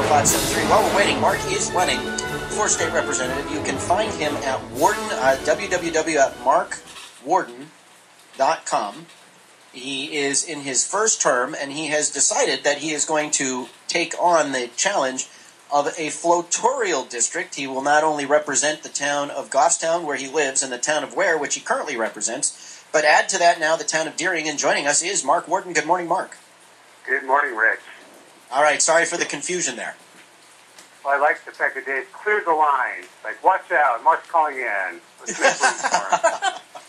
573. While we're waiting, Mark is running for state representative. You can find him at Warden, www.markwarden.com. He is in his first term, and he has decided that he is going to take on the challenge of a Floatorial district. He will not only represent the town of Goffstown, where he lives, and the town of Ware, which he currently represents, but add to that now the town of Deering, and joining us is Mark Warden. Good morning, Mark. Good morning, Rich. All right, sorry for the confusion there. Well, I like the fact that they cleared the line. Like, watch out, Mark's calling in. Let's make room for him.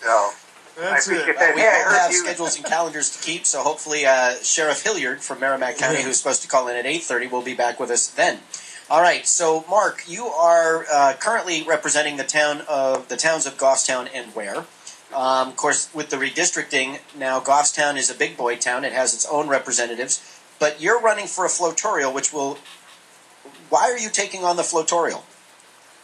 So, that's I appreciate it. that. We Hey, all have schedules and calendars to keep, so hopefully Sheriff Hilliard from Merrimack County, who's supposed to call in at 8:30, will be back with us then. All right, so Mark, you are currently representing the towns of Goffstown and Ware. Of course, with the redistricting, now Goffstown is a big boy town. It has its own representatives. But you're running for a Floatorial, which will... Why are you taking on the Floatorial?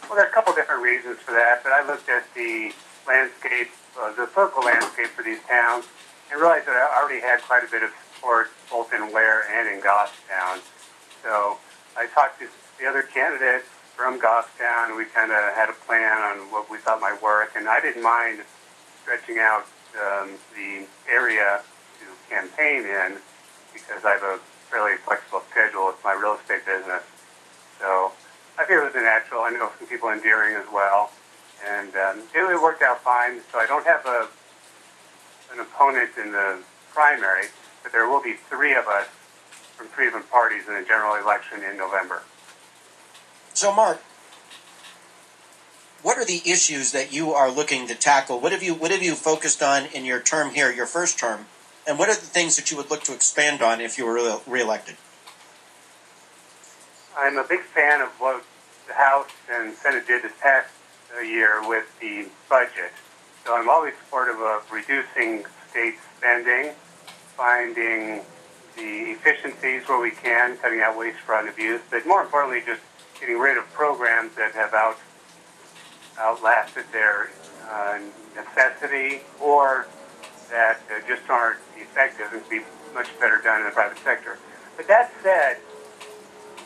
Well, there are a couple different reasons for that, but I looked at the landscape, the political landscape for these towns, and realized that I already had quite a bit of support both in Ware and in Goffstown. So I talked to the other candidates from Goffstown, and we kind of had a plan on what we thought might work, and I didn't mind stretching out the area to campaign in because I have a fairly flexible schedule with my real estate business. So I figured it was a natural. I know some people in Deering as well, and it worked out fine. So I don't have an opponent in the primary, but there will be three of us from three different parties in the general election in November. So, Mark, what are the issues that you are looking to tackle? What have you focused on in your term here, your first term, and what are the things that you would look to expand on if you were reelected? I'm a big fan of what the House and Senate did this past year with the budget. So I'm always supportive of reducing state spending, finding the efficiencies where we can, cutting out waste, fraud, and abuse, but more importantly, just getting rid of programs that have outlasted their necessity or that just aren't effective and can be much better done in the private sector. But that said,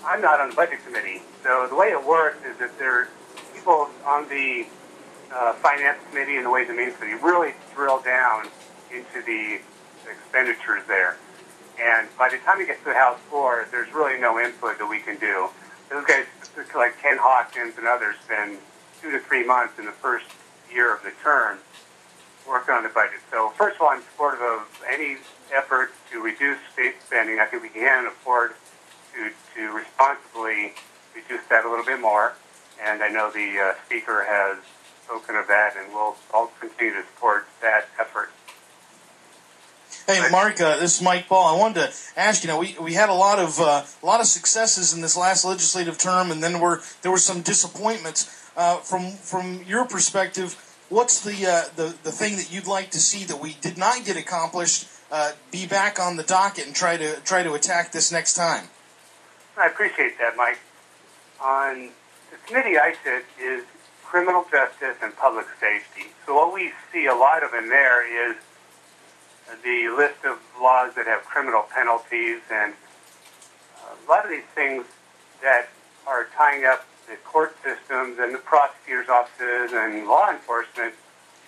I'm not on the budget committee. So the way it works is that there are people on the finance committee and the Ways and Means committee really drill down into the expenditures there. And by the time it gets to the House floor, there's really no input that we can do. Those guys, like Ken Hawkins and others, spend 2 to 3 months in the first year of the term working on the budget. So first of all, I'm supportive of any effort to reduce state spending. I think we can afford to responsibly reduce that a little bit more. And I know the Speaker has spoken of that, and we'll all continue to support that effort. Hey, Mark, this is Mike Ball. I wanted to ask, we had a lot of successes in this last legislative term, and then there were some disappointments. From your perspective, what's the thing that you'd like to see that we did not get accomplished, be back on the docket and try to attack this next time? I appreciate that, Mike. On the committee I sit is criminal justice and public safety. So what we see a lot of in there is the list of laws that have criminal penalties, and a lot of these things that are tying up the court systems and the prosecutors' offices and law enforcement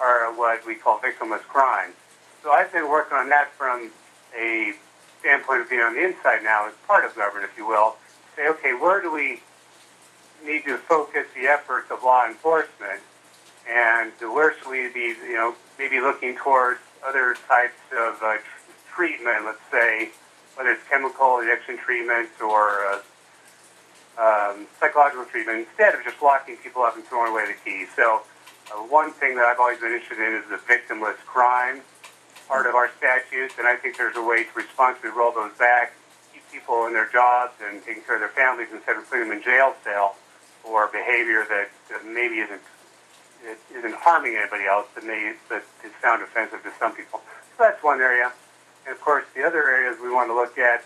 are what we call victimless crimes. So I've been working on that from a standpoint of being on the inside now as part of government, if you will. Say, okay, where do we need to focus the efforts of law enforcement, and where should we be, maybe looking towards other types of treatment, let's say, whether it's chemical addiction treatment or psychological treatment, instead of just locking people up and throwing away the keys. So one thing that I've always been interested in is the victimless crime part of our statutes, and I think there's a way to responsibly roll those back, keep people in their jobs and taking care of their families instead of putting them in jail cell for behavior that maybe isn't harming anybody else, but is found offensive to some people. So that's one area. And of course, the other areas we want to look at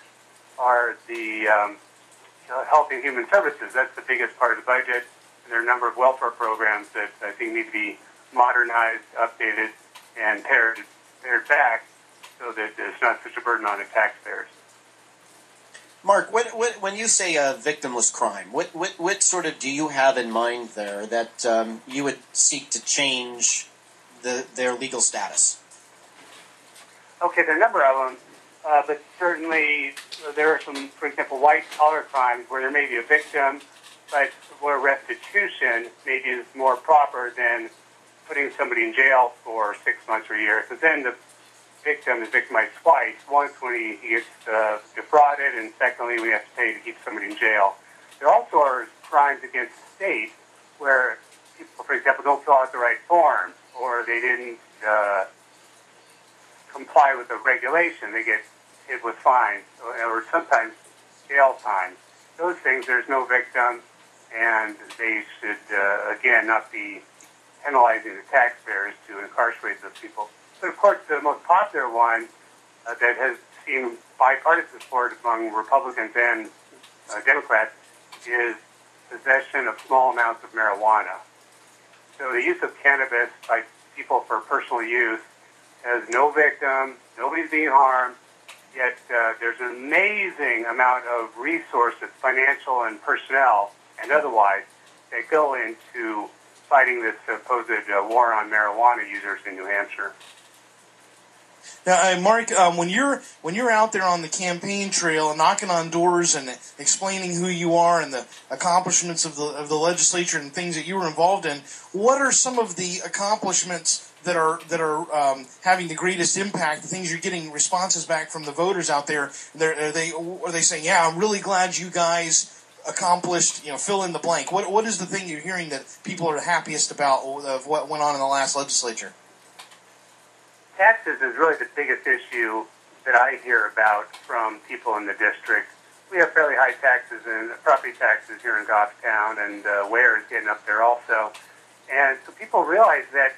are the health and human services. That's the biggest part of the budget. And there are a number of welfare programs that I think need to be modernized, updated, and pared back so that it's not such a burden on the taxpayers. Mark, when you say victimless crime, what sort of do you have in mind there that you would seek to change their legal status? Okay, there are a number of them, but certainly there are some, for example, white-collar crimes where there may be a victim, but where restitution maybe is more proper than putting somebody in jail for 6 months or a year, because then the victim is victimized twice. Once when he gets defrauded, and secondly, we have to pay to keep somebody in jail. There also are crimes against the state where people, for example, don't fill out the right forms, or they didn't comply with the regulation. They get hit with fines, or sometimes jail time. Those things, there's no victim, and they should, again, not be penalizing the taxpayers to incarcerate those people. But, of course, the most popular one that has seen bipartisan support among Republicans and Democrats is possession of small amounts of marijuana. So the use of cannabis by people for personal use has no victim, nobody's being harmed, yet there's an amazing amount of resources, financial and personnel and otherwise, that go into fighting this supposed war on marijuana users in New Hampshire. Now, Mark, when you're out there on the campaign trail and knocking on doors and explaining who you are and the accomplishments of the legislature and things that you were involved in, what are some of the accomplishments that are having the greatest impact? The things you're getting responses back from the voters out there. Are they saying, "Yeah, I'm really glad you guys accomplished, fill in the blank"? What is the thing you're hearing that people are happiest about of what went on in the last legislature? Taxes is really the biggest issue that I hear about from people in the district. We have fairly high taxes and property taxes here in Goffstown, and Ware is getting up there also. And so people realize that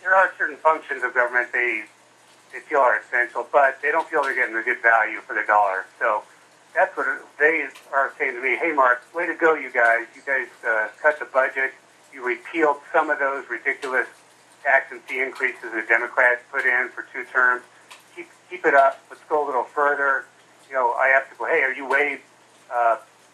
there are certain functions of government they feel are essential, but they don't feel they're getting a good value for their dollar. So that's what they are saying to me. "Hey, Mark, way to go, you guys. You guys cut the budget. You repealed some of those ridiculous tax and fee increases the Democrats put in for 2 terms. Keep it up. Let's go a little further." I have to go, "Hey, are you way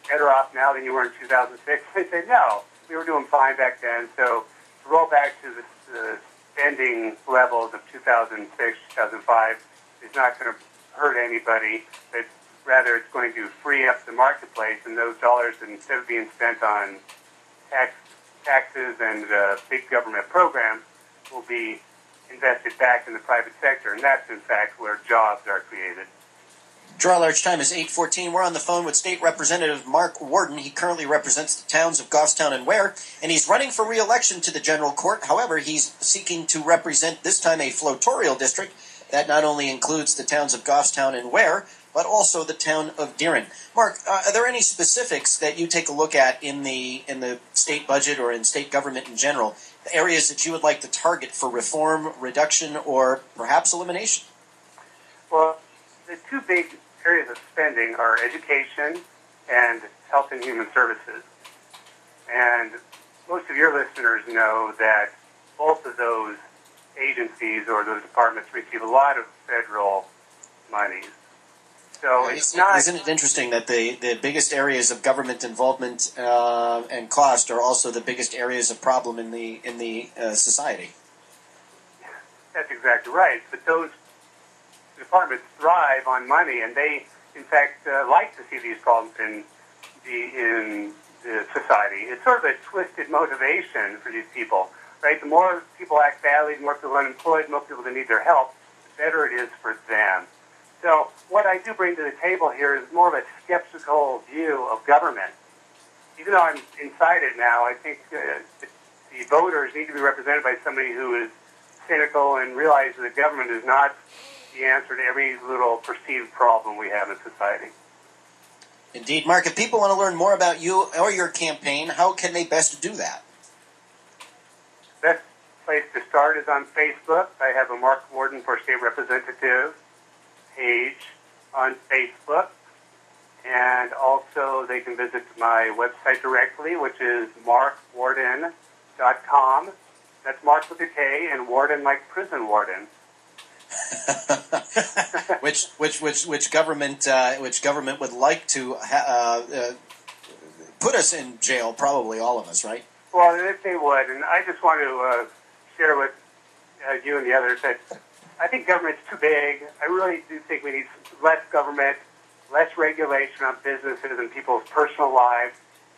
better off now than you were in 2006? They say, "No, we were doing fine back then." So to roll back to the spending levels of 2006, 2005 is not going to hurt anybody, but rather it's going to free up the marketplace, and those dollars, instead of being spent on taxes and big government programs, will be invested back in the private sector, and that's, in fact, where jobs are created. Draw large time is 8:14. We're on the phone with State Representative Mark Warden. He currently represents the towns of Goffstown and Ware, and he's running for re-election to the General Court. However, he's seeking to represent this time a Floatorial district that not only includes the towns of Goffstown and Ware, but also the town of Deering. Mark, are there any specifics that you take a look at in the state budget or in state government in general, the areas that you would like to target for reform, reduction, or perhaps elimination? Well, the 2 big areas of spending are education and health and human services. And most of your listeners know that both of those agencies or those departments receive a lot of federal monies. So it's not. Isn't it interesting that the biggest areas of government involvement and cost are also the biggest areas of problem in the society? That's exactly right. But those departments thrive on money, and they, in fact, like to see these problems in the society. It's sort of a twisted motivation for these people, right? The more people act badly, the more people are unemployed, the more people that need their help, the better it is for them. So what I do bring to the table here is more of a skeptical view of government. Even though I'm inside it now, I think the voters need to be represented by somebody who is cynical and realizes that government is not the answer to every little perceived problem we have in society. Indeed. Mark, if people want to learn more about you or your campaign, how can they best do that? Best place to start is on Facebook. I have a Mark Warden for State Representative page on Facebook. And also they can visit my website directly, which is markwarden.com. That's Mark with a K and Warden like prison warden. which government would like to put us in jail? Probably all of us, right? Well, if they would, and I just want to share with you and the others that I think government's too big. I really do think we need less government, less regulation on businesses and people's personal lives.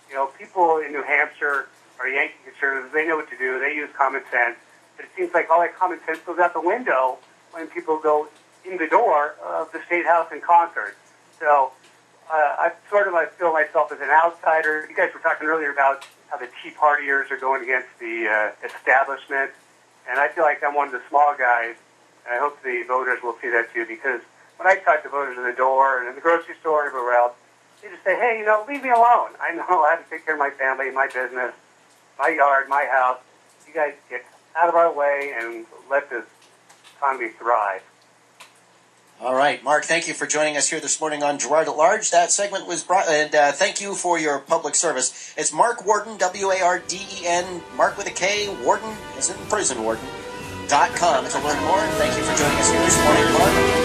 You know, people in New Hampshire are Yankee conservatives. They know what to do. They use common sense. But it seems like all that common sense goes out the window when people go in the door of the State House in Concord. So I feel myself as an outsider. You guys were talking earlier about how the Tea Partiers are going against the establishment. And I feel like I'm one of the small guys. And I hope the voters will see that too, because when I talk to voters in the door and in the grocery store and everywhere else, they just say, hey, leave me alone. I know I have to take care of my family, my business, my yard, my house. You guys get out of our way and let this economy thrive. All right, Mark, thank you for joining us here this morning on Girard at Large. That segment was brought, and thank you for your public service. It's Mark Warden, W-A-R-D-E-N, Mark with a K, Warden, as in prison warden, .com to learn more. Thank you for joining us here this morning, Mark.